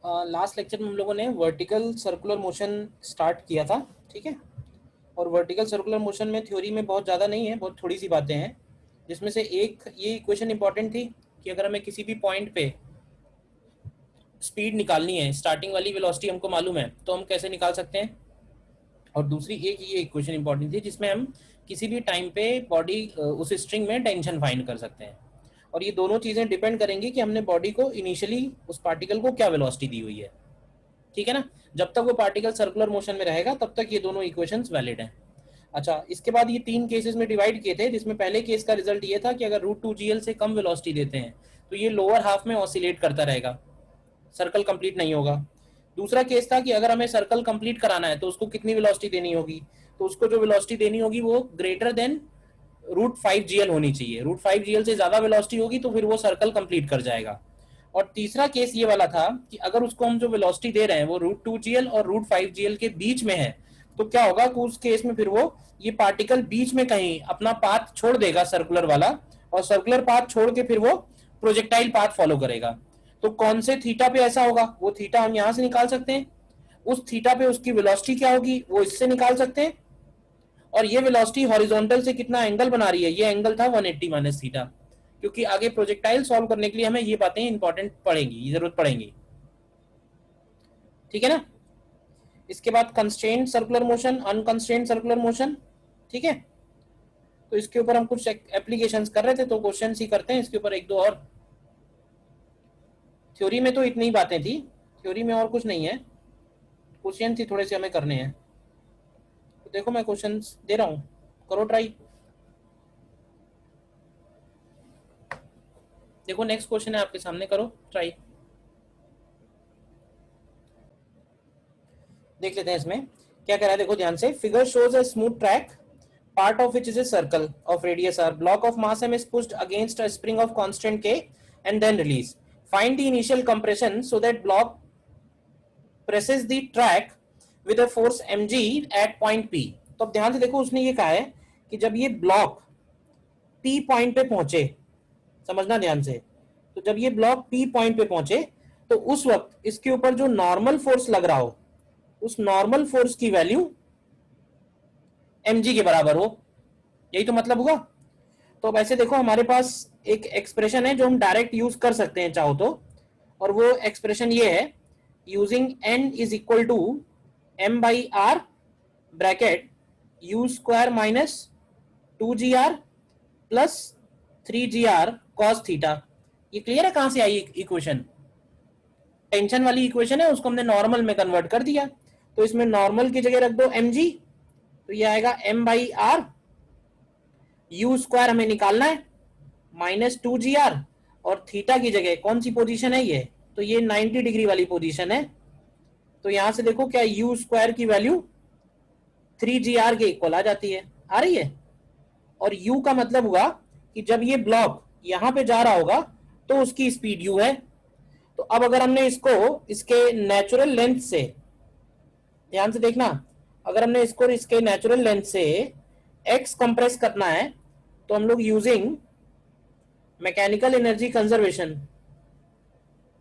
Last lecture में हम लोगों ने वर्टिकल सर्कुलर मोशन स्टार्ट किया था, ठीक है। और वर्टिकल सर्कुलर मोशन में थ्योरी में बहुत ज़्यादा नहीं है, बहुत थोड़ी सी बातें हैं, जिसमें से एक ये इक्वेशन इंपॉर्टेंट थी कि अगर हमें किसी भी पॉइंट पे स्पीड निकालनी है, स्टार्टिंग वाली वेलोसिटी हमको मालूम है, तो हम कैसे निकाल सकते हैं। और दूसरी एक ये इक्वेशन इंपॉर्टेंट थी जिसमें हम किसी भी टाइम पे बॉडी उस स्ट्रिंग में टेंशन फाइंड कर सकते हैं। और ये दोनों चीज़ें डिपेंड करेंगी कि हमने बॉडी को इनिशियली उस पार्टिकल को क्या वेलोसिटी दी हुई है, ठीक है ना। जब तक वो पार्टिकल सर्कुलर मोशन में रहेगा तब तक ये दोनों इक्वेशंस वैलिड हैं। अच्छा, इसके बाद ये 3 केसेस में डिवाइड किए थे, जिसमें पहले केस का रिजल्ट ये था कि अगर √2gl से कम वेलोसिटी देते हैं तो ये लोअर हाफ में ऑसिलेट करता रहेगा, सर्कल कंप्लीट नहीं होगा। दूसरा केस था कि अगर हमें सर्कल कंप्लीट कराना है तो उसको कितनी वेलोसिटी देनी होगी, तो उसको जो वेलोसिटी देनी होगी वो ग्रेटर देन √5gl होनी चाहिए। √5gl से ज्यादा वेलोसिटी होगी तो फिर वो सर्कल कंप्लीट कर जाएगा। और तीसरा केस ये वाला था कि अगर उसको हम जो वेलोसिटी दे रहे हैं वो √2gl और √5gl के बीच में है, तो क्या होगा कि उस केस में फिर वो ये पार्टिकल बीच में कहीं अपना पाथ छोड़ देगा सर्कुलर वाला, और सर्कुलर पाथ छोड़ के फिर वो प्रोजेक्टाइल पाथ फॉलो करेगा। तो कौन से थीटा पे ऐसा होगा, वो थीटा हम यहां से निकाल सकते हैं। उस थीटा पे उसकी वेलोसिटी क्या होगी वो इससे निकाल सकते हैं। और ये वेलोसिटी हॉरिजॉन्टल से कितना एंगल बना रही है, ये एंगल था 180 माइनस थीटा, क्योंकि आगे प्रोजेक्टाइल सॉल्व करने के लिए हमें ये बातें इंपॉर्टेंट पड़ेंगी, जरूरत पड़ेंगी, ठीक है ना। इसके बाद constraint circular motion, unconstrained circular motion, ठीक है। तो इसके ऊपर हम कुछ एप्लीकेशंस कर रहे थे, तो क्वेश्चन ही करते हैं इसके ऊपर एक दो और। थ्योरी में तो इतनी ही बातें थी, थ्योरी में और कुछ नहीं है, क्वेश्चन थी थोड़े से हमें करने हैं। तो देखो मैं क्वेश्चन दे रहा हूँ, करो ट्राई। देखो नेक्स्ट क्वेश्चन है आपके सामने, करो ट्राई। देख लेते हैं इसमें क्या कह रहा है, देखो ध्यान से। Figure shows a smooth track, part of which is a circle of radius r. Block of mass m is pushed against a spring of constant k and then release. Find the initial compression so that block presses the track with a force mg at point p. तो अब ध्यान से देखो, उसने ये कहा है कि जब ये ब्लॉक p पॉइंट पे पहुंचे, समझना ध्यान से, तो जब ये ब्लॉक p पॉइंट पे पहुंचे तो उस वक्त इसके ऊपर जो नॉर्मल फोर्स लग रहा हो, उस नॉर्मल फोर्स की वैल्यू mg के बराबर हो। यही तो मतलब हुआ। तो वैसे देखो हमारे पास एक एक्सप्रेशन है जो हम डायरेक्ट यूज कर सकते हैं चाहो तो, और वो एक्सप्रेशन ये है, using n is equal to m by r bracket u square minus 2gr plus 3gr cos theta. ये क्लियर है कहां से आई इक्वेशन? टेंशन वाली इक्वेशन है, उसको हमने नॉर्मल में कन्वर्ट कर दिया। तो इसमें नॉर्मल की जगह रख दो mg, तो ये आएगा m by r, u square हमें निकालना है, -2gr, और थीटा की जगह कौन सी पोजीशन है ये, तो ये 90 डिग्री वाली पोजीशन है। तो यहां से देखो क्या यू स्क्वायर की वैल्यू 3gr के इक्वल आ जाती है, आ रही है। और u का मतलब हुआ कि जब ये ब्लॉक यहां पे जा रहा होगा तो उसकी स्पीड u है। तो अब अगर हमने इसको इसके नेचुरल लेंथ से, ध्यान से देखना, अगर हमने इसको इसके नेचुरल लेंथ से x कंप्रेस करना है तो हम लोग using mechanical energy conservation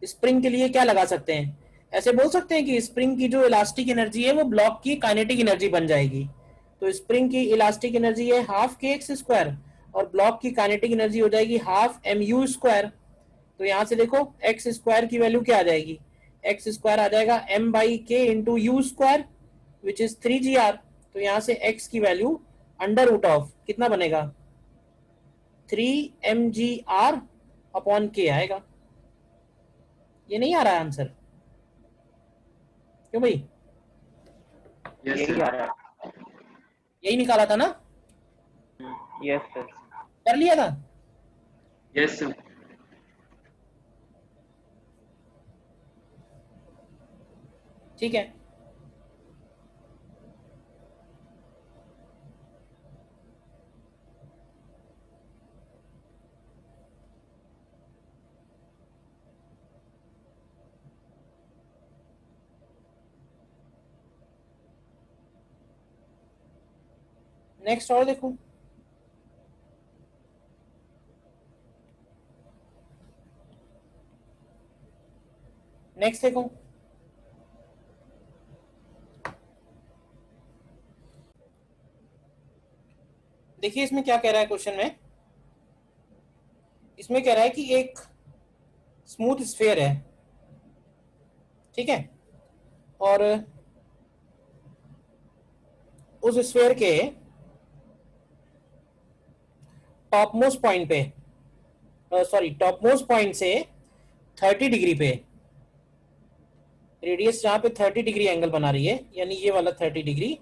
spring के लिए क्या लगा सकते हैं, ऐसे बोल सकते हैं कि स्प्रिंग की जो इलास्टिक एनर्जी है वो ब्लॉक की काइनेटिक एनर्जी बन जाएगी। तो स्प्रिंग की इलास्टिक एनर्जी है हाफ के एक्स स्क्वायर, और ब्लॉक की काइनेटिक एनर्जी हो जाएगी हाफ एम यू स्क्वायर। तो यहाँ से देखो एक्स स्क्वायर की वैल्यू क्या आ जाएगी, एक्स स्क्वायर आ जाएगा एम बाई के into you square which is 3gr। तो यहाँ से एक्स की वैल्यू अंडर रूट ऑफ कितना बनेगा, 3mgr अपॉन के आएगा। ये नहीं आ रहा है आंसर, क्यों भाई? यही आ रहा है। यही निकाला था ना, यस सर। कर लिया था। Yes sir. ठीक है, नेक्स्ट और देखो। नेक्स्ट देखो, देखिए इसमें क्या कह रहा है क्वेश्चन में, इसमें कह रहा है कि एक स्मूथ स्फीयर है, ठीक है, और उस स्फीयर के टॉप मोस्ट पॉइंट पे, सॉरी टॉप मोस्ट पॉइंट से 30 डिग्री पे, रेडियस जहां पे 30 डिग्री एंगल बना रही है, यानी ये वाला 30 डिग्री,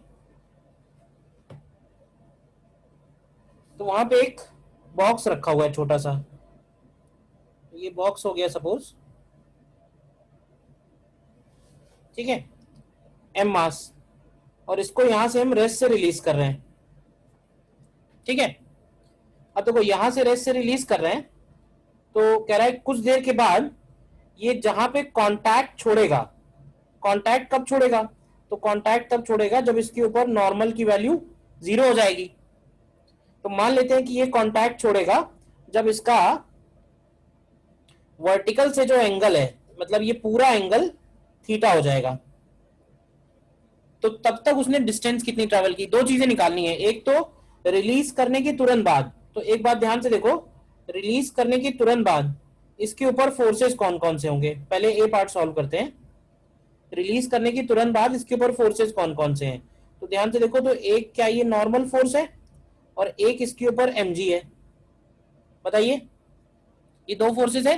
तो वहां पे एक बॉक्स रखा हुआ है छोटा सा, ये बॉक्स हो गया सपोज, ठीक है, एम मास, और इसको यहां से हम रेस्ट से रिलीज कर रहे हैं, ठीक है। अब देखो यहां से रेस्ट से रिलीज कर रहे हैं, तो कह रहा है कुछ देर के बाद ये जहां पे कांटेक्ट छोड़ेगा, कांटेक्ट कब छोड़ेगा, तो कांटेक्ट तब छोड़ेगा जब इसके ऊपर नॉर्मल की वैल्यू 0 हो जाएगी। तो मान लेते हैं कि ये कांटेक्ट छोड़ेगा जब इसका वर्टिकल से जो एंगल है, मतलब ये पूरा एंगल थीटा हो जाएगा। तो तब तक उसने डिस्टेंस कितनी ट्रेवल की, दो चीजें निकालनी है, एक तो रिलीज करने के तुरंत बाद, तो एक बात ध्यान से देखो, रिलीज करने के तुरंत बाद इसके ऊपर फोर्सेस कौन कौन से होंगे, पहले ए पार्ट सॉल्व करते हैं। रिलीज करने के तुरंत बाद इसके ऊपर फोर्सेस कौन कौन से हैं, तो ध्यान से देखो, तो एक क्या ये नॉर्मल फोर्स है और एक इसके ऊपर mg है, बताइए, ये दो फोर्सेस है,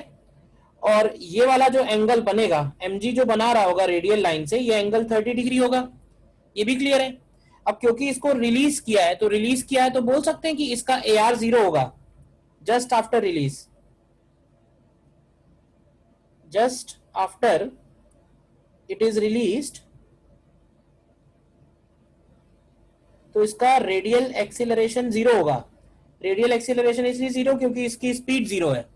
और ये वाला जो एंगल बनेगा, mg जो बना रहा होगा रेडियल लाइन से, ये एंगल 30 डिग्री होगा, ये भी क्लियर है। अब क्योंकि इसको रिलीज किया है, तो रिलीज किया है तो बोल सकते हैं कि इसका AR 0 होगा just after release, just after it is released, तो इसका रेडियल एक्सीलरेशन 0 होगा। रेडियल एक्सीलरेशन इसलिए 0 क्योंकि इसकी स्पीड 0 है,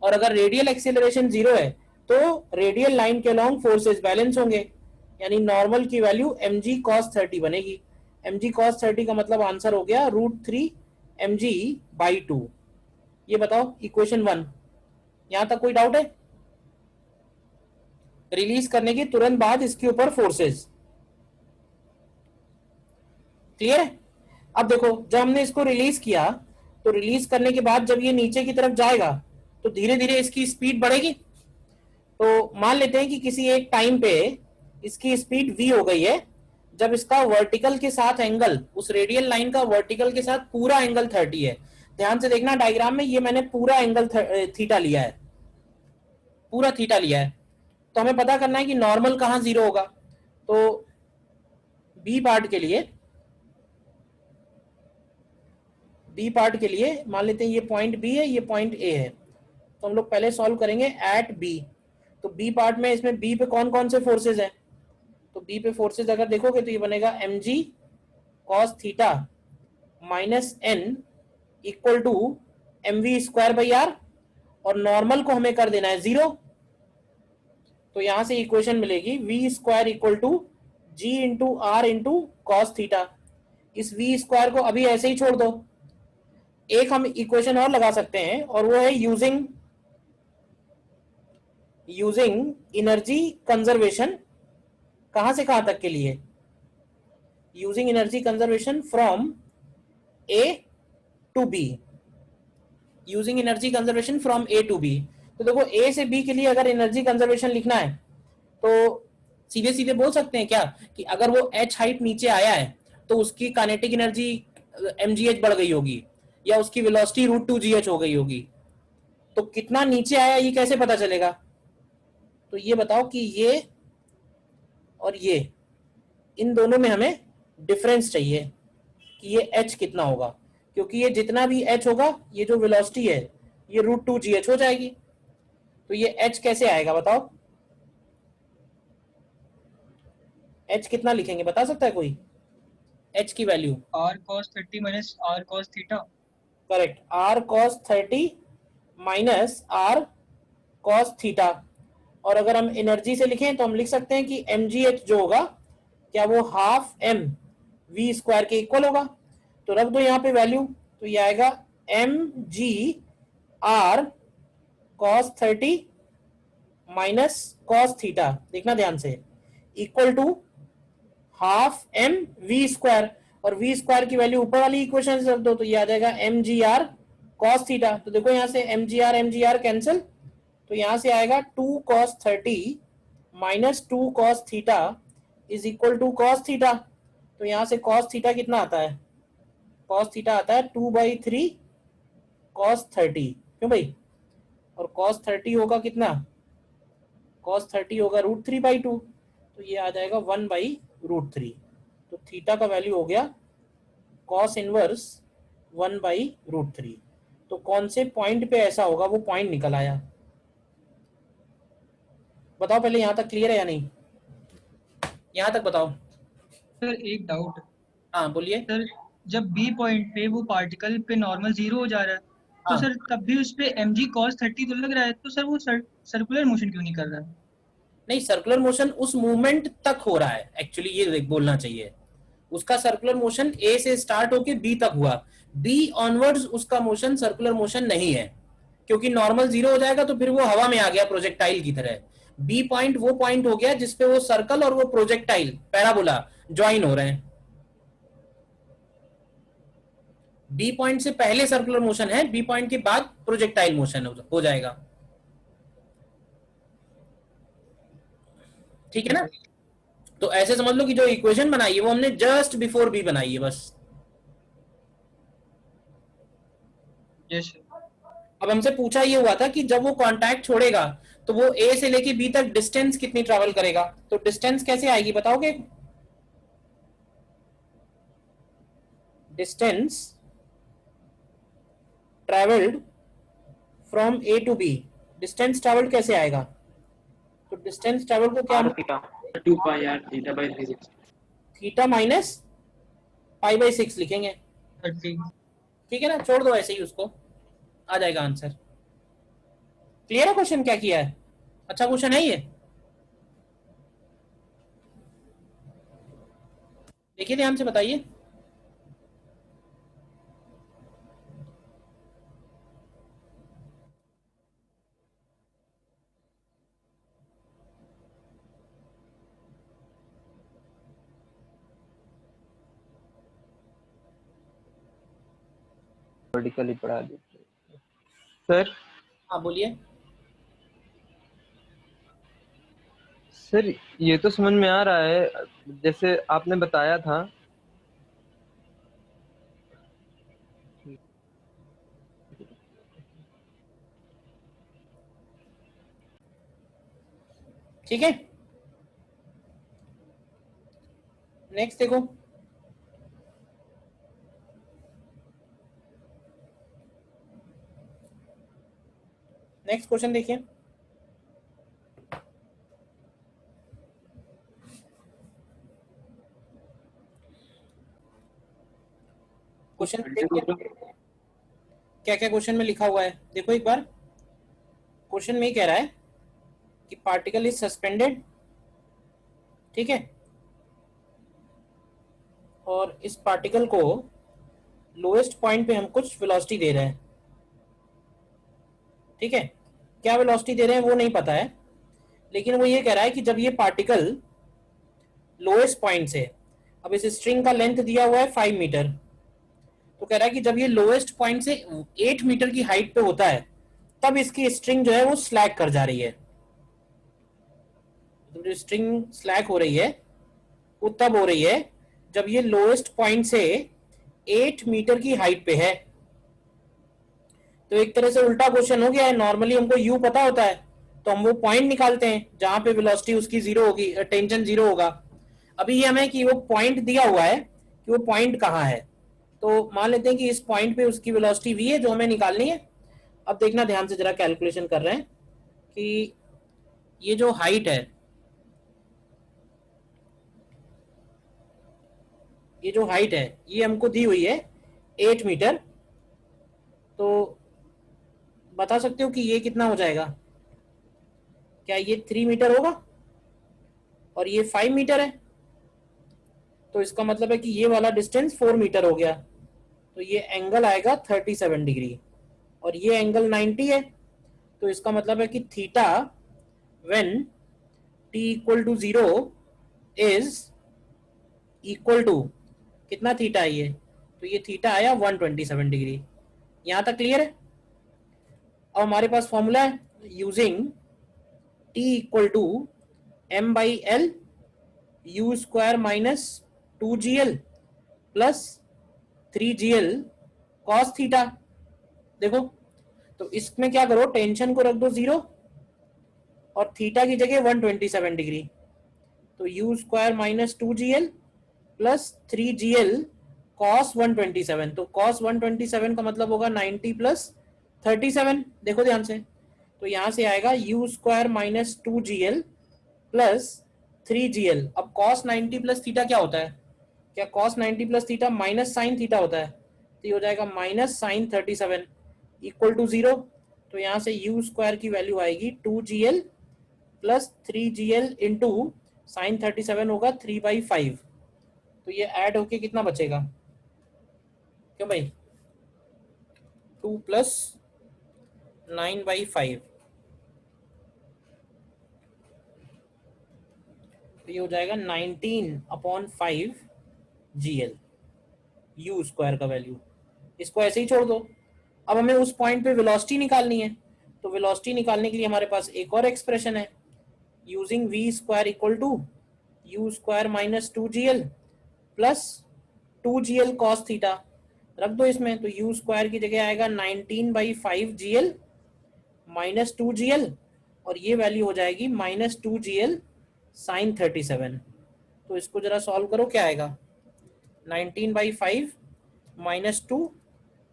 और अगर रेडियल एक्सीलरेशन 0 है तो रेडियल लाइन के अलोंग फोर्सेस बैलेंस होंगे, यानी नॉर्मल की वैल्यू mg cos 30 बनेगी। mg cos 30 का मतलब आंसर हो गया √3 mg/2। ये बताओ इक्वेशन 1, यहां तक कोई डाउट है? रिलीज करने के तुरंत बाद इसके ऊपर फोर्सेस, क्लियर है? अब देखो जब हमने इसको रिलीज किया, तो रिलीज करने के बाद जब ये नीचे की तरफ जाएगा तो धीरे धीरे इसकी स्पीड बढ़ेगी। तो मान लेते हैं कि किसी एक टाइम पे इसकी स्पीड v हो गई है, जब इसका वर्टिकल के साथ एंगल, उस रेडियल लाइन का वर्टिकल के साथ पूरा एंगल 30 है। ध्यान से देखना डायग्राम में, ये मैंने पूरा एंगल थीटा लिया है, पूरा थीटा लिया है। तो हमें पता करना है कि नॉर्मल कहां 0 होगा। तो बी पार्ट के लिए, बी पार्ट के लिए मान लेते हैं ये पॉइंट बी है, ये पॉइंट ए है, तो हम लोग पहले सॉल्व करेंगे एट बी। तो बी पार्ट में इसमें बी पे कौन कौन से फोर्सेज हैं, तो बी पे फोर्सेज अगर देखोगे तो ये बनेगा mg cos theta minus n equal to mv²/r, और नॉर्मल को हमें कर देना है 0। तो यहां से इक्वेशन मिलेगी v² equal to g into r into cos theta. इस v² को अभी ऐसे ही छोड़ दो, एक हम इक्वेशन और लगा सकते हैं, और वो है यूजिंग एनर्जी कंजर्वेशन। कहां से कहां तक के लिए? Using energy conservation from A to B, using energy conservation from A to B. तो देखो ए से बी के लिए अगर एनर्जी कंजर्वेशन लिखना है तो सीधे सीधे बोल सकते हैं क्या कि अगर वो h हाइट नीचे आया है तो उसकी काइनेटिक एनर्जी mgh बढ़ गई होगी, या उसकी वेलोसिटी √2gh हो गई होगी। तो कितना नीचे आया ये कैसे पता चलेगा? तो ये बताओ कि ये और ये, इन दोनों में हमें डिफरेंस चाहिए कि ये h कितना होगा, क्योंकि ये जितना भी h होगा, ये जो वेलोसिटी है ये √2gh हो जाएगी। तो ये h कैसे आएगा बताओ? h कितना लिखेंगे, बता सकता है कोई h की value? r cos 30 minus r cos theta। Correct, r cos 30 minus r cos theta. और अगर हम एनर्जी से लिखें तो हम लिख सकते हैं कि mgh जो होगा, क्या वो हाफ m v² के इक्वल होगा। तो रख दो यहाँ पे वैल्यू, तो ये आएगा mg r cos 30 minus cos theta, देखना ध्यान से, equal to half m v²। और वी स्क्वायर की वैल्यू ऊपर वाली इक्वेशन से रख दो, तो ये आ जाएगा mgr cos थीटा। तो देखो यहाँ से mgr कैंसिल, तो यहाँ से आएगा 2 cos 30 minus 2 cos theta is equal to cos theta. तो यहाँ से cos थीटा कितना आता है, cos थीटा आता है 2/3 cos 30, क्यों भाई? और cos 30 होगा कितना, cos 30 होगा √3/2, तो ये आ जाएगा 1/√3। तो थीटा का वैल्यू हो गया cos इनवर्स 1/√3। तो कौन से पॉइंट पे ऐसा होगा, वो पॉइंट निकल आया। बताओ पहले यहाँ तक क्लियर है या नहीं, यहाँ तक बताओ। सर एक डाउट। हाँ बोलिए। सर जब बी पॉइंट पे वो पार्टिकल पे नॉर्मल 0 हो जा रहा है, तो हाँ सर तब भी उस पे mg cos 30 तो लग रहा है, तो सर वो सर्कुलर मोशन क्यों नहीं कर रहा है? नहीं, सर्कुलर मोशन उस मूवमेंट तक हो रहा है एक्चुअली, ये बोलना चाहिए। उसका सर्कुलर मोशन ए से स्टार्ट होके बी तक हुआ, बी ऑनवर्ड्स उसका मोशन सर्कुलर मोशन नहीं है, क्योंकि नॉर्मल 0 हो जाएगा तो फिर वो हवा में आ गया प्रोजेक्टाइल की तरह। बी पॉइंट वो पॉइंट हो गया जिसपे वो सर्कल और वो प्रोजेक्टाइल पैराबोला ज्वाइन हो रहे हैं। बी पॉइंट से पहले सर्कुलर मोशन है, बी पॉइंट के बाद प्रोजेक्टाइल मोशन हो जाएगा। ठीक है ना? तो ऐसे समझ लो कि जो इक्वेशन बनाई है वो हमने जस्ट बिफोर बी बनाई है बस। यस। अब हमसे पूछा ये हुआ था कि जब वो कांटेक्ट छोड़ेगा तो वो ए से लेके बी तक डिस्टेंस कितनी ट्रैवल करेगा, तो डिस्टेंस कैसे आएगी बताओगे? Distance travelled from A to B, distance travelled कैसे आएगा? तो डिस्टेंस ट्रैवल को क्या, r theta 2 pi r theta by 360. Theta minus π/6 लिखेंगे। 30। ठीक है ना, छोड़ दो ऐसे ही, उसको आ जाएगा आंसर। क्लियर है क्वेश्चन क्या किया है? अच्छा क्वेश्चन है ये, देखिए ध्यान से बताइए। वर्टिकली पढ़ा दीजिए सर। हाँ बोलिए। सर ये तो समझ में आ रहा है जैसे आपने बताया था। ठीक है, नेक्स्ट देखो। नेक्स्ट क्वेश्चन देखिए। क्वेश्चन क्या क्या क्वेश्चन में लिखा हुआ है देखो एक बार। क्वेश्चन में ही कह रहा है कि पार्टिकल इज सस्पेंडेड, ठीक है, और इस पार्टिकल को लोएस्ट पॉइंट पे हम कुछ वेलोसिटी दे रहे हैं। ठीक है, क्या वेलोसिटी दे रहे हैं वो नहीं पता है, लेकिन वो ये कह रहा है कि जब ये पार्टिकल लोएस्ट पॉइंट से, अब इस स्ट्रिंग का लेंथ दिया हुआ है 5 मीटर, तो कह रहा है कि जब ये लोएस्ट पॉइंट से 8 मीटर की हाइट पे होता है तब इसकी स्ट्रिंग जो है वो स्लैग कर जा रही है। तो जो स्ट्रिंग स्लैग हो रही है वो तब हो रही है जब ये लोएस्ट पॉइंट से 8 मीटर की हाइट पे है। तो एक तरह से उल्टा क्वेश्चन हो गया है। नॉर्मली हमको यू पता होता है तो हम वो पॉइंट निकालते हैं जहां पे वेलोसिटी उसकी 0 होगी, टेंशन 0 होगा। अभी ये हमें कि वो पॉइंट दिया हुआ है कि वो पॉइंट कहाँ है, तो मान लेते हैं कि इस पॉइंट पे उसकी वेलोसिटी v है जो हमें निकालनी है। अब देखना ध्यान से, जरा कैलकुलेशन कर रहे हैं कि ये जो हाइट है, ये जो हाइट है ये हमको दी हुई है 8 मीटर, तो बता सकते हो कि ये कितना हो जाएगा? क्या ये 3 मीटर होगा और ये 5 मीटर है, तो इसका मतलब है कि ये वाला डिस्टेंस 4 मीटर हो गया। तो ये एंगल आएगा 37 डिग्री और ये एंगल 90 है। तो इसका मतलब है कि theta when t equal to 0 is equal to कितना थीटा है ये, तो ये थीटा आया 127 डिग्री। यहाँ तक क्लियर है। अब हमारे पास फॉर्मूला है using T equal to m by l u square minus 2gl plus 3gl cos theta. देखो तो इसमें क्या करो, टेंशन को रख दो 0 और थीटा की जगह 127 डिग्री, तो you square minus 2gl plus 3gl cos 127। तो कॉस 127 का मतलब होगा 90 प्लस 37। देखो ध्यान से, तो यहां से आएगा you square minus 2gl plus 3gl। अब कॉस 90 प्लस थीटा क्या होता है, क्या cos 90 plus theta minus sine theta होता है, तो ये हो जाएगा माइनस साइन 37 इक्वल टू 0। तो यहाँ से यू स्क्वायर की वैल्यू आएगी 2gl plus 3gl into sine 37 होगा 3/5। तो ये ऐड होके कितना बचेगा, क्यों भाई, 2 प्लस 9/5, तो ये हो जाएगा 19/5 GL यू स्क्वायर का वैल्यू। इसको ऐसे ही छोड़ दो। अब हमें उस पॉइंट पे वेलोसिटी निकालनी है, तो वेलोसिटी निकालने के लिए हमारे पास एक और एक्सप्रेशन है using v square equal to u square minus 2gl plus 2gl cos theta. रख दो इसमें, तो यू स्क्वायर की जगह आएगा 19/5 GL माइनस 2gl और ये वैल्यू हो जाएगी माइनस 2gl साइन 37। तो इसको जरा सॉल्व करो, क्या आएगा 19/5 माइनस 2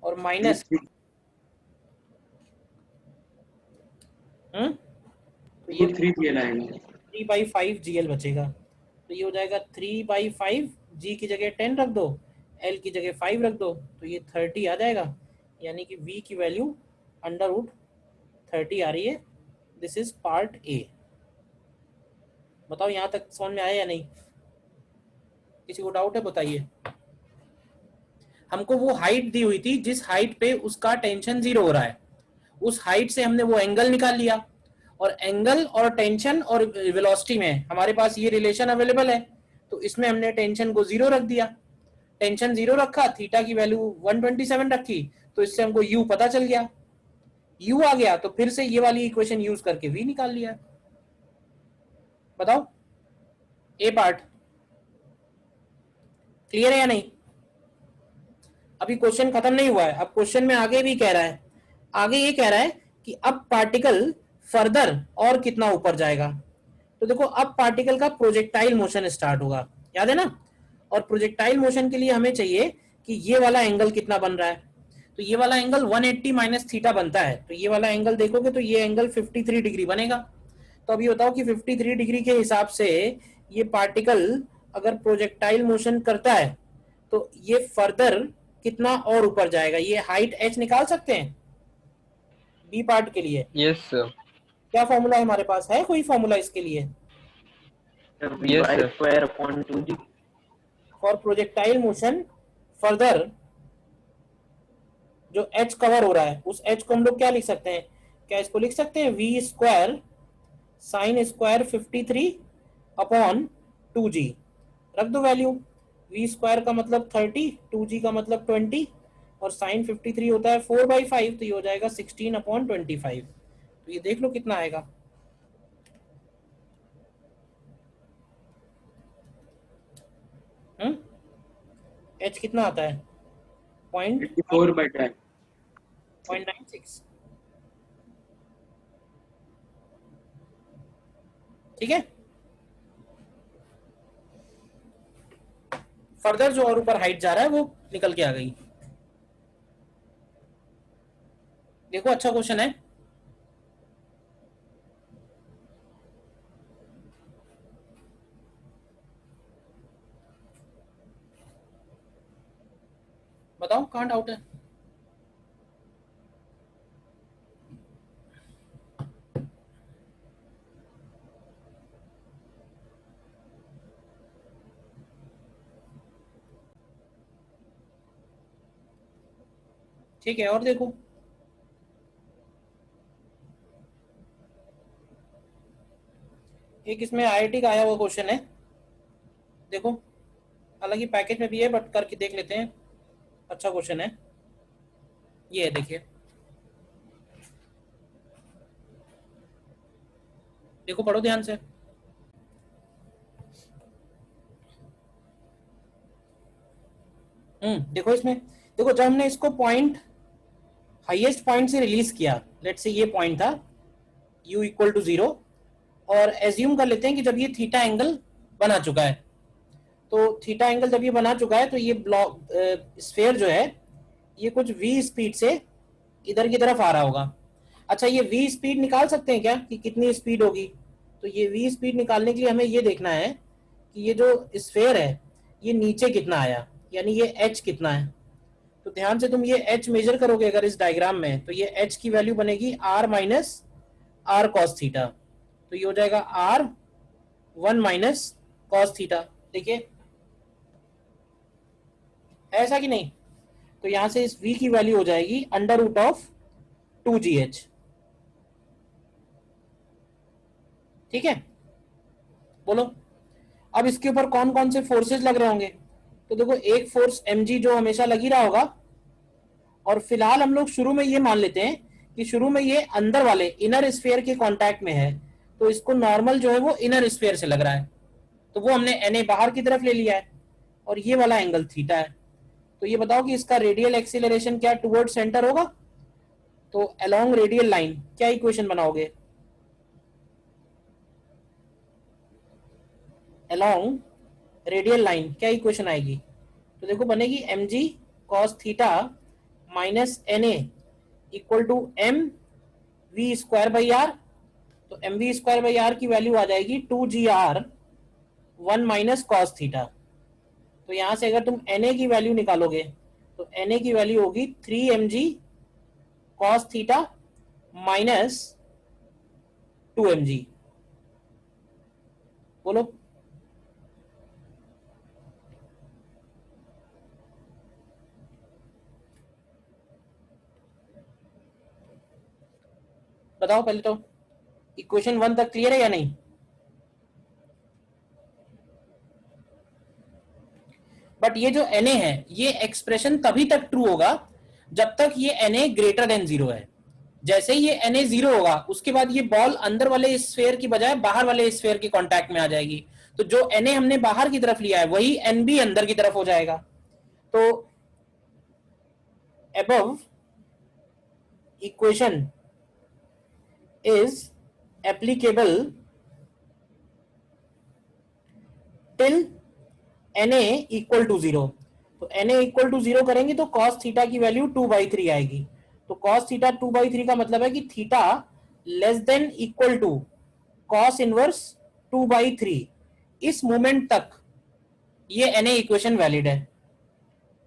और माइनस तो ये 3gl आएगा, 3/5 GL बचेगा। तो ये हो जाएगा 3/5, G की जगह 10 रख दो, L की जगह 5 रख दो, तो ये 30 आ जाएगा। यानी कि V की वैल्यू √30 आ रही है। This is part A. बताओ यहाँ तक समझ में आया या नहीं, किसी को डाउट है बताइए। हमको वो हाइट दी हुई थी जिस हाइट पे उसका टेंशन 0 हो रहा है, उस हाइट से हमने वो एंगल निकाल लिया, और एंगल और टेंशन और वेलोसिटी में हमारे पास ये रिलेशन अवेलेबल है, तो इसमें हमने टेंशन को 0 रख दिया। टेंशन 0 रखा, थीटा की वैल्यू 127 रखी, तो इससे हमको u पता चल गया। u आ गया तो फिर से ये वाली इक्वेशन यूज करके v निकाल लिया। बताओ ए पार्ट क्लियर है या नहीं। अभी क्वेश्चन खत्म नहीं हुआ है, अब क्वेश्चन में आगे भी कह रहा है, आगे ये कह रहा है कि अब पार्टिकल फर्दर और कितना ऊपर जाएगा। तो देखो अब पार्टिकल का प्रोजेक्टाइल मोशन स्टार्ट होगा, याद है ना। और प्रोजेक्टाइल मोशन के लिए हमें चाहिए कि ये वाला एंगल कितना बन रहा है, तो ये वाला एंगल 180 माइनस थीटा बनता है। तो ये वाला एंगल देखोगे तो ये एंगल 53 डिग्री बनेगा। तो अभी बताओ कि 53 डिग्री के हिसाब से ये पार्टिकल अगर प्रोजेक्टाइल मोशन करता है तो ये फर्दर कितना और ऊपर जाएगा। ये हाइट h निकाल सकते हैं बी पार्ट के लिए। Yes sir. क्या फॉर्मूला है हमारे पास, है कोई फॉर्मूला इसके लिए Yes, y sir. Square upon 2g। For projectile motion further जो h कवर हो रहा है उस h को हम लोग क्या लिख सकते हैं, क्या इसको लिख सकते हैं v square sine square 53 upon 2g। रख दो वैल्यू, v स्क्वायर का मतलब 30, 2g का मतलब 20 और साइन 53 होता है 4/5, तो ये हो जाएगा 16/25। तो ये देख लो कितना आएगा। h कितना आता है 84/10। 0.96। ठीक है, फर्दर जो और ऊपर हाइट जा रहा है वो निकल के आ गई। देखो अच्छा क्वेश्चन है। बताओ कहाँ डाउट है। ठीक है, और देखो एक इसमें आईआईटी का आया हुआ क्वेश्चन है। देखो हालांकि पैकेज में भी है बट करके देख लेते हैं, अच्छा क्वेश्चन है ये है, देखिए देखो पढ़ो ध्यान से। देखो इसमें, देखो जब हमने इसको पॉइंट हाईएस्ट पॉइंट से रिलीज किया, लेट्स से ये पॉइंट था u इक्वल टू 0, और एज्यूम कर लेते हैं कि जब ये थीटा एंगल बना चुका है, तो थीटा एंगल जब ये बना चुका है तो ये ब्लॉक स्फीयर जो है ये कुछ v स्पीड से इधर की तरफ आ रहा होगा। अच्छा, ये v स्पीड निकाल सकते हैं क्या कि कितनी स्पीड होगी? तो ये v स्पीड निकालने के लिए हमें ये देखना है कि ये जो स्फीयर है ये नीचे कितना आया, यानी ये h कितना है। तो ध्यान से तुम ये h मेजर करोगे अगर इस डायग्राम में, तो ये h की वैल्यू बनेगी r minus r cos theta, तो ये हो जाएगा r 1 माइनस cos थीटा। देखिए ऐसा कि नहीं? तो यहां से इस v की वैल्यू हो जाएगी अंडर रूट ऑफ 2gh। ठीक है, बोलो अब इसके ऊपर कौन कौन से फोर्सेस लग रहे होंगे? तो देखो एक फोर्स mg जो हमेशा लगी रहा होगा, और फिलहाल हम लोग शुरू में ये मान लेते हैं कि शुरू में ये अंदर वाले इनर स्फीयर के कांटेक्ट में है, तो इसको नॉर्मल जो है वो इनर स्फीयर से लग रहा है, तो वो हमने Na बाहर की तरफ ले लिया है, और ये वाला एंगल थीटा है। तो ये बताओ कि इसका रेडियल एक्सीलरेशन क्या टुवर्ड सेंटर होगा? तो अलोंग रेडियल लाइन क्या इक्वेशन बनाओगे? अलोंग रेडियल लाइन क्या इक्वेशन आएगी? तो देखो बनेगी mg cos theta minus Na equal to m v square by are. तो M V square by R की वैल्यू आ जाएगी 2gr 1 माइनस कॉस थीटा। तो यहां से अगर तुम Na की वैल्यू निकालोगे तो Na की वैल्यू होगी 3mg cos theta minus 2mg। बोलो बताओ पहले तो, इक्वेशन 1 तक क्लियर है या नहीं? बट ये जो Na है ये एक्सप्रेशन तभी तक ट्रू होगा जब तक ये Na ग्रेटर देन 0 है। जैसे ही ये Na 0 होगा उसके बाद ये बॉल अंदर वाले स्फीयर की बजाय बाहर वाले स्फीयर के कांटेक्ट में आ जाएगी, तो जो Na हमने बाहर की तरफ लिया है वही Nb अंदर की तरफ हो जाएगा। तो above equation is applicable till Na equal to 0। तो Na इक्वल टू 0 करेंगे तो cos थीटा की वैल्यू 2/3 आएगी। तो cos थीटा 2/3 का मतलब है कि theta less than equal to cos inverse 2/3, इस मोमेंट तक ये Na इक्वेशन वैलिड है।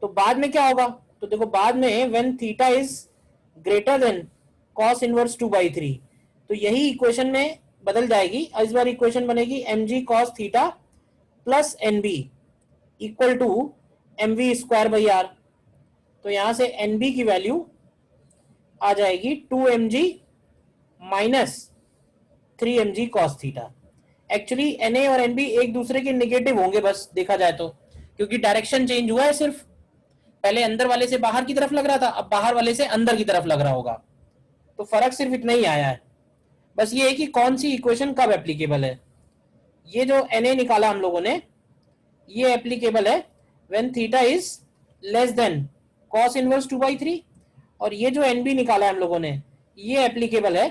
तो बाद में क्या होगा? तो देखो बाद में when theta is greater than cos inverse 2/3, तो यही इक्वेशन में बदल जाएगी। इस बार इक्वेशन बनेगी mg cos theta plus nb equal to mv square by are. तो यहां से nb की वैल्यू आ जाएगी 2mg minus 3mg cos theta. Actually Na और nb एक दूसरे के निगेटिव होंगे बस देखा जाए तो, क्योंकि डायरेक्शन चेंज हुआ है, सिर्फ पहले अंदर वाले से बाहर की तरफ लग रहा था, अब बाहर वाले से अंदर की तरफ लग रहा होगा, तो फर्क सिर्फ इतना ही आया है। बस ये है कि कौन सी इक्वेशन कब एप्लीकेबल है। ये जो Na निकाला हम लोगों ने ये एप्लीकेबल है when theta is less than cos inverse 2/3, और ये जो nb निकाला है हम लोगों ने ये एप्लीकेबल है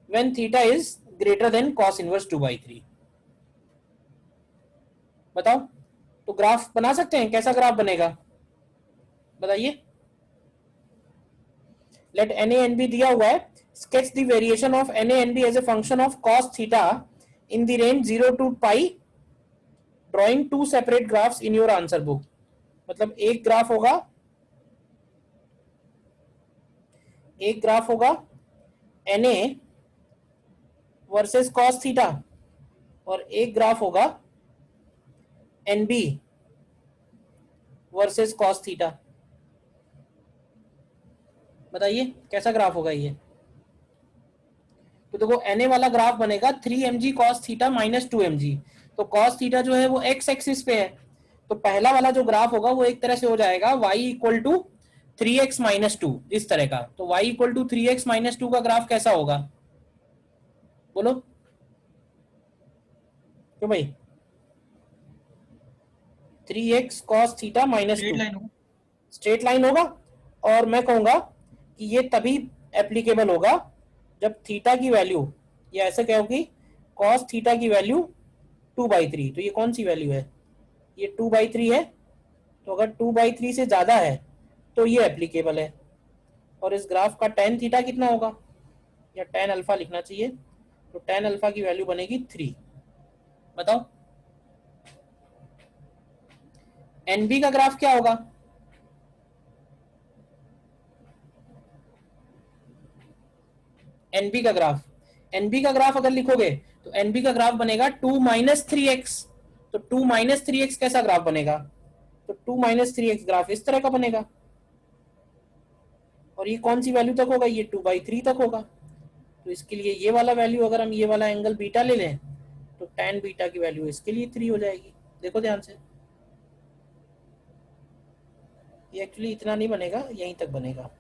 when theta is greater than cos inverse 2/3। बताओ, तो ग्राफ बना सकते हैं? कैसा ग्राफ बनेगा बताइए? लेट Na nb दिया हुआ है, sketch the variation of Na nb as a function of cos theta in the range 0 to pi, drawing two separate graphs in your answer book। मतलब एक ग्राफ होगा Na वर्सेस cos थीटा, और एक graph होगा nb versus cos theta. बताइए कैसा graph होगा ये? तो देखो Na वाला ग्राफ बनेगा 3mg cos theta minus 2mg। तो cos थीटा जो है वो x एक्सिस पे है, तो पहला वाला जो ग्राफ होगा वो एक तरह से हो जाएगा y equal to 3x minus two, इस तरह का। तो y equal to 3x minus two का ग्राफ कैसा होगा, बोलो क्यों भाई? 3x cos theta minus straight two, line हो। स्ट्रेट लाइन होगा। और मैं कहूंगा कि ये तभी एप्लीकेबल होगा जब थीटा की वैल्यू, ये ऐसे कहो कि cos थीटा की वैल्यू 2/3। तो ये कौन सी वैल्यू है, ये 2/3 है। तो अगर 2/3 से ज्यादा है तो ये एप्लीकेबल है। और इस ग्राफ का tan थीटा कितना होगा, या tan अल्फा लिखना चाहिए। तो tan अल्फा की वैल्यू बनेगी 3। बताओ NB का ग्राफ क्या होगा? NB का ग्राफ, NB का ग्राफ अगर लिखोगे तो NB का ग्राफ बनेगा 2 माइनस 3x। तो 2 माइनस 3x कैसा ग्राफ बनेगा, तो 2 माइनस 3x ग्राफ इस तरह का बनेगा। और ये कौन सी वैल्यू तक होगा, ये 2/3 तक होगा। तो इसके लिए ये वाला वैल्यू, अगर हम ये वाला एंगल बीटा ले लें तो tan बीटा की वैल्यू इसके लिए 3 हो जाएगी। देखो ध्यान से, ये एक्चुअली इतना नहीं बनेगा, यहीं तक बनेगा,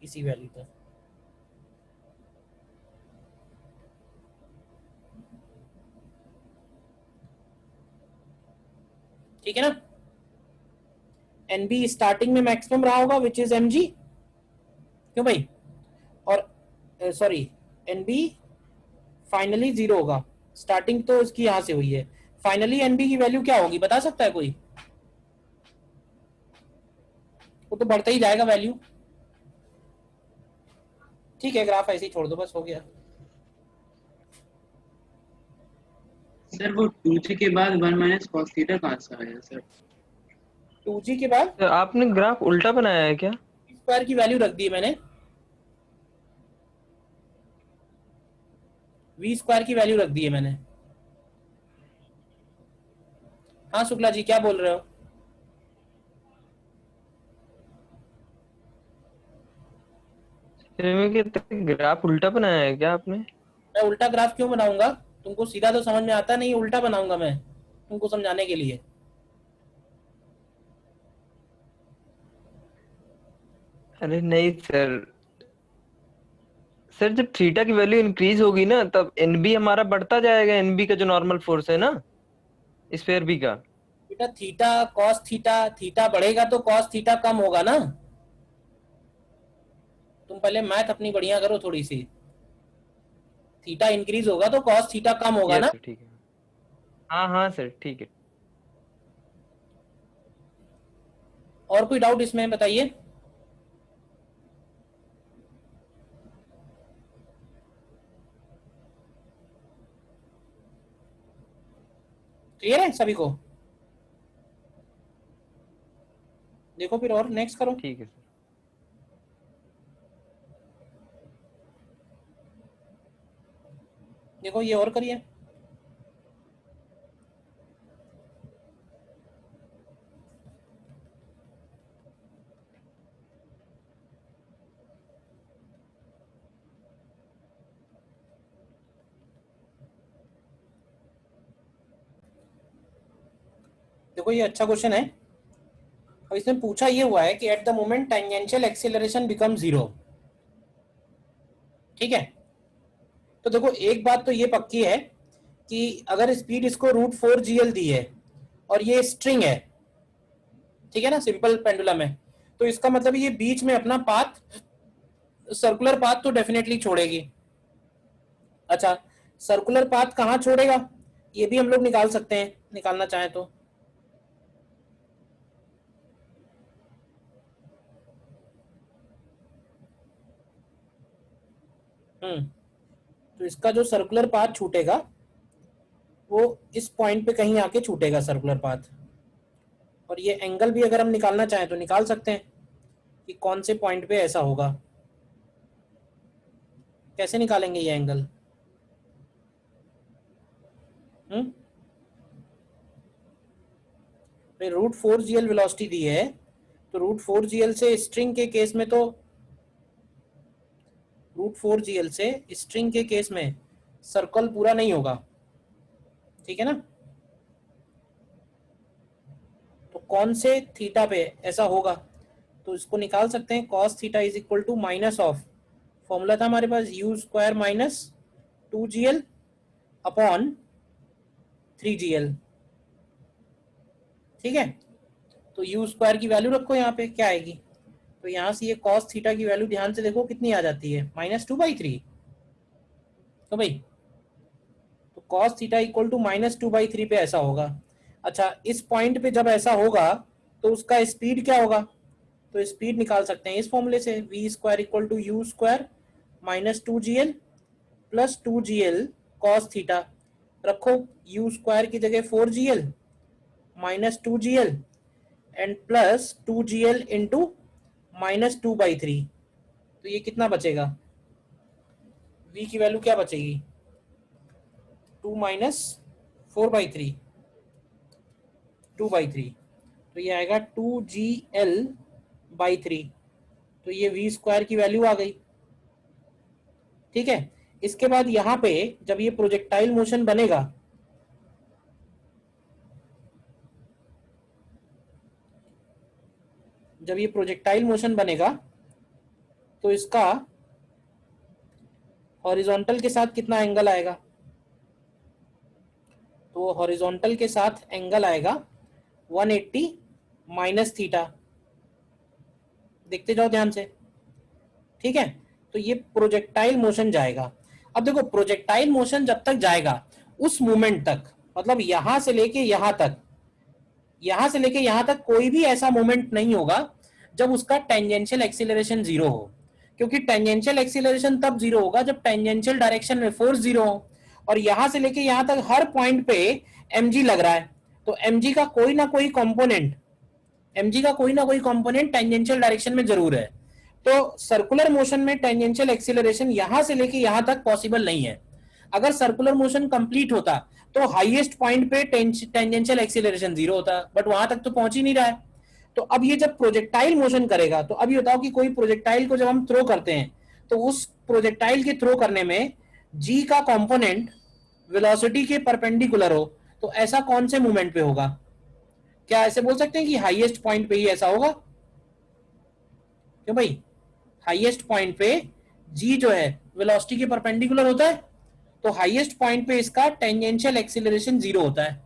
इसी वैल्यू तक। ठीक है ना। NB स्टार्टिंग में मैक्सिमम रहा होगा विच इज mg, क्यों भाई? और सॉरी, NB फाइनली 0 होगा। स्टार्टिंग तो इसकी यहां से हुई है, फाइनली NB की वैल्यू क्या होगी, बता सकता है कोई? वो तो बढ़ता ही जाएगा वैल्यू। ठीक है, ग्राफ ऐसे ही छोड़ दो, बस हो गया। सर वो 2g के बाद 1 माइनस cos थीटा कहाँ से आया सर? 2g के बाद तो आपने ग्राफ उल्टा बनाया है क्या? स्क्वायर की वैल्यू रख दी है मैंने, v स्क्वायर की वैल्यू रख दी है मैंने। हाँ शुक्ला जी क्या बोल रहे हो? ग्राफ उल्टा बनाया है क्या आपने? मैं उल्टा ग्राफ क्यों बनाऊंगा, तुमको सीधा तो समझ में आता नहीं, उल्टा बनाऊंगा मैं तुमको समझाने के लिए। अरे नहीं सर, सर जब थीटा की वैल्यू इंक्रीज होगी ना तब एनबी हमारा बढ़ता जाएगा, एनबी का जो नॉर्मल फोर्स है ना स्फेयर बी का। बेटा थीटा कॉस थीटा, थीटा बढ़ेगा तो कॉस थीटा कम होगा ना। तुम पहले मैथ अपनी बढ़िया करो थोड़ी सी। थीटा इंक्रीज होगा तो कॉस थीटा कम होगा यस ना। सर ठीक है। हाँ हाँ सर ठीक है। और कोई डाउट इसमें बताइए? क्लियर है सभी को? देखो फिर और नेक्स्ट करो। ठीक है सर। देखो ये और करिए। देखो ये अच्छा क्वेश्चन है। अब इसमें पूछा ये हुआ है कि at the moment tangential acceleration become 0। ठीक है, तो देखो एक बात तो ये पक्की है कि अगर स्पीड इसको √4 GL दी है और ये स्ट्रिंग है, ठीक है ना, सिंपल पेंडुलम है, तो इसका मतलब ये बीच में अपना पाथ, सर्कुलर पाथ तो डेफिनेटली छोड़ेगी। अच्छा, सर्कुलर पाथ कहाँ छोड़ेगा ये भी हम लोग निकाल सकते हैं, निकालना चाहें तो। तो इसका जो सर्कुलर पाथ छूटेगा वो इस पॉइंट पे कहीं आके छूटेगा सर्कुलर पाथ। और ये एंगल भी अगर हम निकालना चाहें तो निकाल सकते हैं कि कौन से पॉइंट पे ऐसा होगा। कैसे निकालेंगे ये एंगल? √4 GL वेलोसिटी दी है, तो √4 GL से स्ट्रिंग के केस में तो √4 GL से स्ट्रिंग के केस में सर्कल पूरा नहीं होगा, ठीक है ना। कौन से थीटा पे ऐसा होगा, तो इसको निकाल सकते हैं। Cos theta is equal to minus of, formula था हमारे पास U square minus 2gl upon 3gl। ठीक है, तो यू स्क्वायर की वैल्यू रखो यहाँ पे, क्या आएगी, तो यहाँ से ये कॉस थीटा की वैल्यू ध्यान से देखो कितनी आ जाती है, -2/3। तो भाई तो कॉस थीटा इक्वल टू -2/3 पे ऐसा होगा। अच्छा, इस पॉइंट पे जब ऐसा होगा तो उसका स्पीड क्या होगा, तो स्पीड निकाल सकते हैं इस फॉर्मूले से, v square equal to u square -2gl plus 2gl cos theta. रखो यू स्क्वायर की जगह 4gl -2gl and plus 2gl into -2/3। तो ये कितना बचेगा, v की वैल्यू क्या बचेगी, 2 माइनस 4/3, 2/3, तो ये आएगा 2gl/3। तो ये v स्क्वायर की वैल्यू आ गई। ठीक है, इसके बाद यहाँ पे जब ये प्रोजेक्टाइल मोशन बनेगा, जब ये प्रोजेक्टाइल मोशन बनेगा तो इसका हॉरिजॉन्टल के साथ कितना एंगल आएगा, तो हॉरिजॉन्टल के साथ एंगल आएगा 180 माइनस थीटा। देखते जाओ ध्यान से। ठीक है, तो ये प्रोजेक्टाइल मोशन जाएगा। अब देखो प्रोजेक्टाइल मोशन जब तक जाएगा उस मोमेंट तक, मतलब यहां से लेके यहां तक, यहां से लेके यहां तक कोई भी ऐसा मोमेंट नहीं होगा जब उसका टेंजेंशियल एक्सीलरेशन 0 हो, क्योंकि टेंजेंशियल एक्सीलरेशन तब 0 होगा जब टेंजेंशियल डायरेक्शन में फोर्स 0 हो। और यहां से लेके यहां तक हर पॉइंट पे mg लग रहा है, तो mg का कोई ना कोई कंपोनेंट, mg का कोई ना कोई कंपोनेंट टेंजेंशियल डायरेक्शन में जरूर है। तो सर्कुलर मोशन में टेंजेंशियल एक्सीलरेशन यहां से लेके यहां तक पॉसिबल नहीं है। अगर सर्कुलर मोशन कंप्लीट होता तो हाईएस्ट पॉइंट पे टेंजेंशियल एक्सीलरेशन 0 होता, बट वहां तक तो पहुंच ही नहीं रहा है। तो अब ये जब प्रोजेक्टाइल मोशन करेगा, तो अभी बताओ कि कोई प्रोजेक्टाइल को जब हम थ्रो करते हैं तो उस प्रोजेक्टाइल के थ्रो करने में जी का कंपोनेंट वेलोसिटी के परपेंडिकुलर हो, तो ऐसा कौन से मूवमेंट पे होगा, क्या ऐसे बोल सकते हैं कि हाईएस्ट पॉइंट पे ही ऐसा होगा, क्यों भाई, हाईएस्ट पॉइंट पे जी जो है वेलोसिटी के परपेंडिकुलर होता है, तो हाईएस्ट पॉइंट पे इसका टेंजेंशियल एक्सीलरेशन 0 होता है।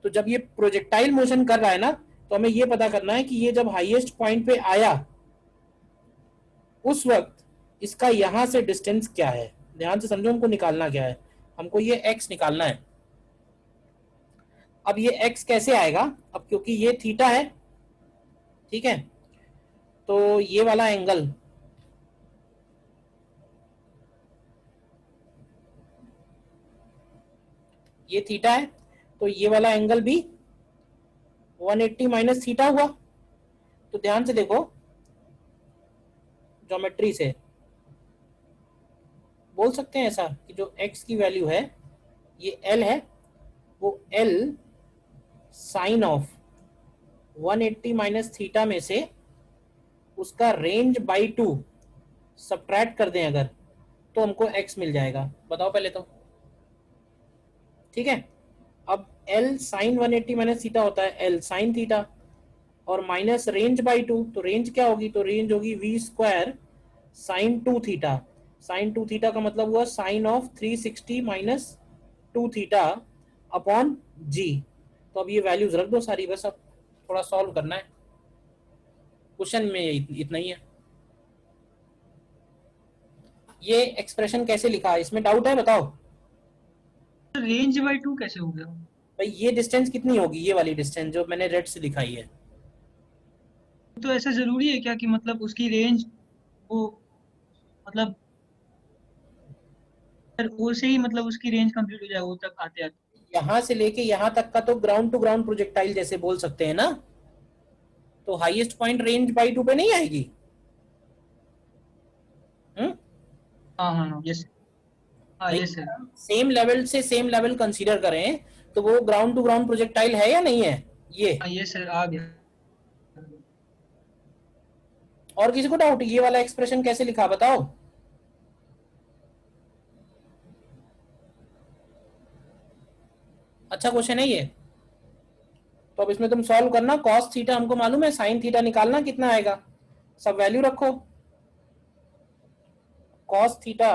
तो जब ये प्रोजेक्टाइल मोशन कर रहा है ना, तो हमें ये पता करना है कि ये जब हाईएस्ट पॉइंट पे आया उस वक्त इसका यहां से डिस्टेंस क्या है। ध्यान से समझो, हमको निकालना क्या है, हमको ये x निकालना है। अब ये x कैसे आएगा, अब क्योंकि ये थीटा है, ठीक है, तो ये वाला एंगल, ये थीटा है, तो ये वाला एंगल भी 180 माइनस थीटा हुआ। तो ध्यान से देखो, ज्योमेट्री से बोल सकते हैं ऐसा कि जो x की वैल्यू है ये l है, वो l sine of 180 minus theta में से उसका रेंज बाई 2 सब्ट्रैक्ट कर दें अगर, तो हमको x मिल जाएगा। बताओ पहले तो, ठीक है। अब l साइन 180 माइनस थीटा होता है l साइन थीटा, और माइनस रेंज बाई 2, तो रेंज क्या होगी, तो रेंज होगी v square sine 2 theta. Sine 2 theta का मतलब हुआ sine of 360 minus 2 theta upon g। तो अब ये वैल्यूज रख दो सारी, बस अब थोड़ा सॉल्व करना है, क्वेश्चन में इतना ही है। ये एक्सप्रेशन कैसे लिखा है, इसमें डाउट है, बताओ रेंज बाई 2 कैसे हो गया? भाई। ये डिस्टेंस कितनी होगी, ये वाली डिस्टेंस जो मैंने रेड से दिखाई है, तो ऐसा जरूरी है क्या कि मतलब उसकी रेंज वो, मतलब वो से ही मतलब उसकी रेंज कंप्लीट हो जाए वो तक आते आते? यहां से लेके यहां तक का तो ग्राउंड टू ग्राउंड प्रोजेक्टाइल जैसे बोल सकते हैं ना, तो हाईएस्ट पॉइंट रेंज बाई 2 पे नहीं आएगी। हाँ हाँ यस, हाँ यस सर। सेम लेवल से सेम लेवल कंसीडर करें तो वो ग्राउंड टू ग्राउंड प्रोजेक्टाइल है या नहीं है ये। हाँ यस सर, आ गया। और किसी को डाउट, ये वाला एक्सप्रेशन कैसे लिखा बताओ। अच्छा क्वेश्चन है ये। तो अब इसमें तुम सॉल्व करना, cos थीटा हमको मालूम है, sin थीटा निकालना कितना आएगा, सब वैल्यू रखो। cos थीटा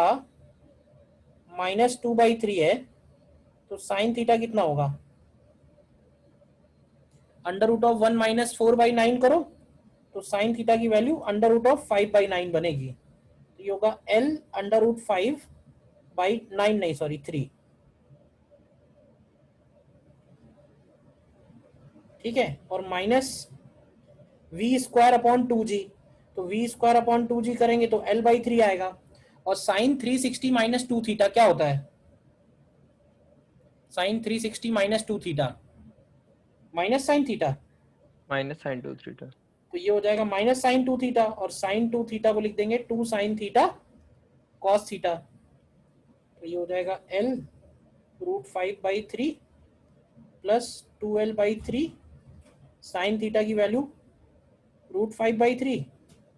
-2/3 है, तो sin थीटा कितना होगा, √1 - 4/9 करो, तो sin थीटा की वैल्यू √5/9 बनेगी। तो ये होगा L √5/9 नहीं सॉरी 3, ठीक है। और माइनस v²/2g, तो v²/2g करेंगे तो L/3 आएगा। और sin 360 - 2 थीटा क्या होता है, sin 360 - 2 theta minus sin theta, -sin 2 theta. तो ये हो जाएगा -sin 2 थीटा, और sin 2 थीटा को लिख देंगे 2 sin थीटा cos थीटा, तो ये हो जाएगा L √5/3 plus 2L/3 sin theta की वैल्यू √5/3,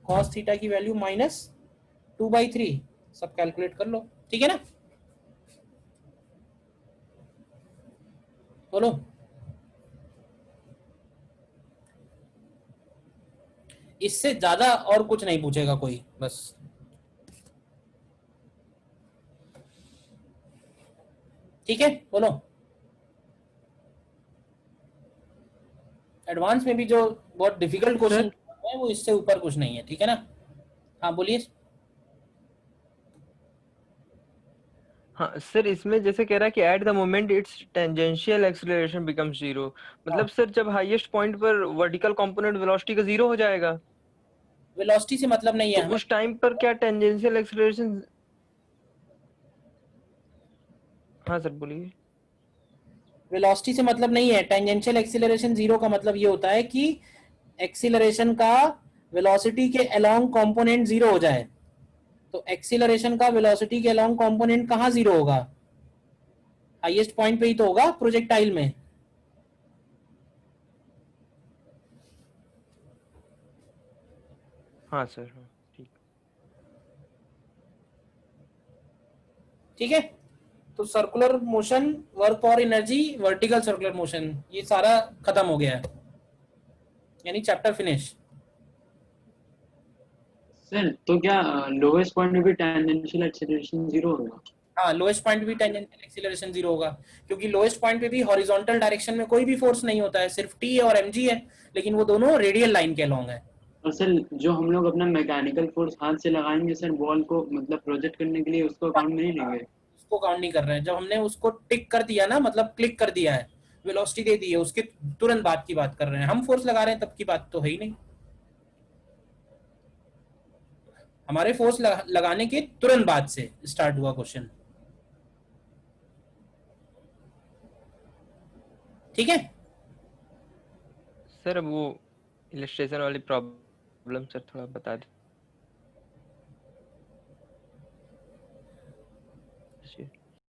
cos थीटा की वैल्यू -2/3, सब कैलकुलेट कर लो, ठीक है ना। बोलो इससे ज्यादा और कुछ नहीं पूछेगा कोई, बस ठीक है। बोलो एडवांस में भी जो बहुत डिफिकल्ट क्वेश्चन है वो इससे ऊपर कुछ नहीं है, ठीक है ना। हाँ बोलिए। हाँ सर, इसमें जैसे कह रहा है कि at the moment it's tangential acceleration becomes 0, मतलब सर जब हाईएस्ट पॉइंट पर वर्टिकल कंपोनेंट वेलोसिटी का 0 हो जाएगा, वेलोसिटी से मतलब नहीं है तो हमें, उस टाइम पर क्या टेंजेंशियल एक्सीलरेशन। हाँ सर बोलिए। वेलोसिटी से मतलब नहीं है। टेंजेंशियल एक्सीलरेशन 0 का मतलब ये होता है कि एक्सीलरेशन का वेलोसिटी के अलोंग कंपोनेंट 0 हो जाए। तो एक्सीलरेशन का वेलोसिटी के अलोंग कंपोनेंट कहाँ 0 होगा, हाईएस्ट पॉइंट पे ही तो होगा प्रोजेक्टाइल में। हाँ सर, हाँ ठीक। ठीक है, तो सर्कुलर मोशन, वर्क और एनर्जी, वर्टिकल सर्कुलर मोशन, ये सारा खत्म हो गया है, यानी चैप्टर फिनिश। सर तो क्या लोवेस्ट पॉइंट में भी टेंजेंशियल एक्सीलरेशन 0 होगा? हाँ लोएस्ट पॉइंट भी टेंजेंशियल एक्सीलरेशन 0 होगा, क्योंकि लोएस्ट पॉइंट पे भी हॉरिजॉन्टल डायरेक्शन में कोई भी फोर्स नहीं होता है, सिर्फ टी और एमजी है, लेकिन वो दोनों रेडियल लाइन के अलोंग है। और सर जो हम लोग अपना मैकेनिकल फोर्स हाथ से लगाएंगे सर बॉल को मतलब प्रोजेक्ट करने के लिए, उसको अकाउंट में नहीं लेंगे? उसको काउंट नहीं कर रहे हैं, जब हमने उसको टिक कर दिया ना, मतलब क्लिक कर दिया है, वेलोसिटी दे दी है, उसके तुरंत बाद की बात कर रहे हैं हम, फोर्स लगा रहे हैं तब की बात तो है ही नहीं। हमारे फोर्स लगाने के तुरंत बाद से स्टार्ट हुआ क्वेश्चन, ठीक है। सर अब वो इलस्ट्रेशन वाली प्रॉब्लम सर थोड़ा बता दें।